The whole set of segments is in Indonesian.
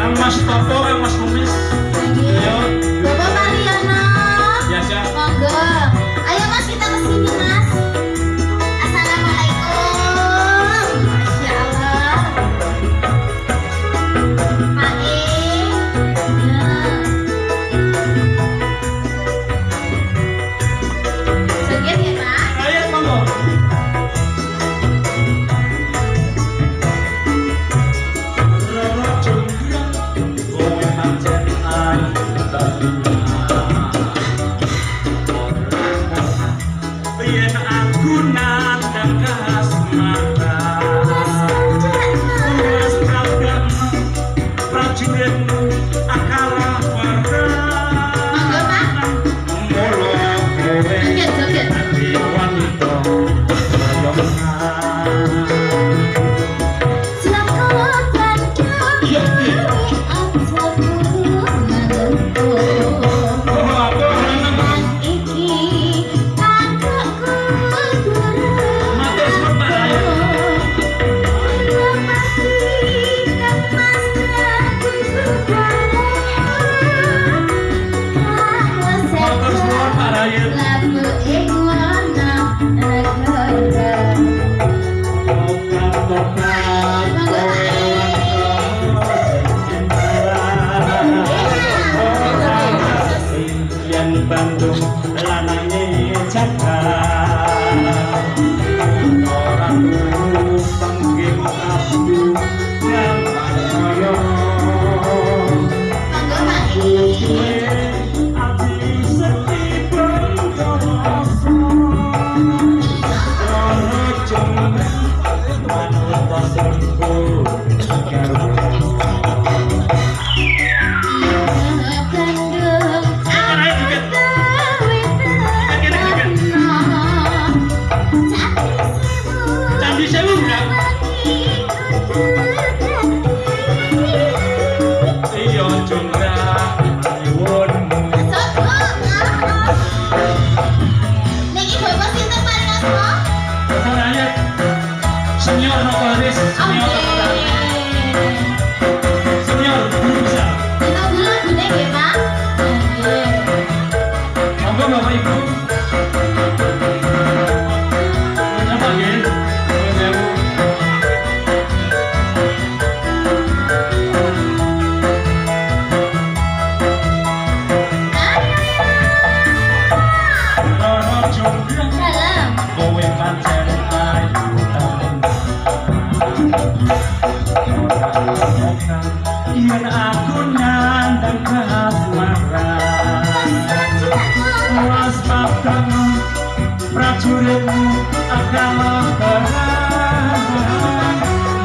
Kang Mas Toto, Kang Mas Kumis. Ayo. Bapak Mariana. Ya, siap. Monggo. Ayo Mas kita ke sini Mas. Assalamualaikum. Masya Allah. Pak E. Ya. Joget ya Mas. Ayo, monggo. Yen aku nandang kasmaran Mas Prabang prajuritmu akala perang Molo kowe ati wanita bayongan Iya, iya. Bandung lanange jagat orang pengging abu ngamaya ati seti bangsa ora jemben manut sempur Senior notaris, senior senior guru besar. Kita dulu gede ya Pak. Monggo Bapak Ibu. Coba ya. Dalam. Kowe pancen ayu yen aku nandang kasmaran was Prabang prajuritmu akala perang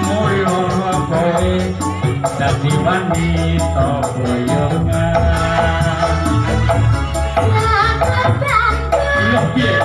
mulya kowe dadi wanita boyongan. Iya, piye?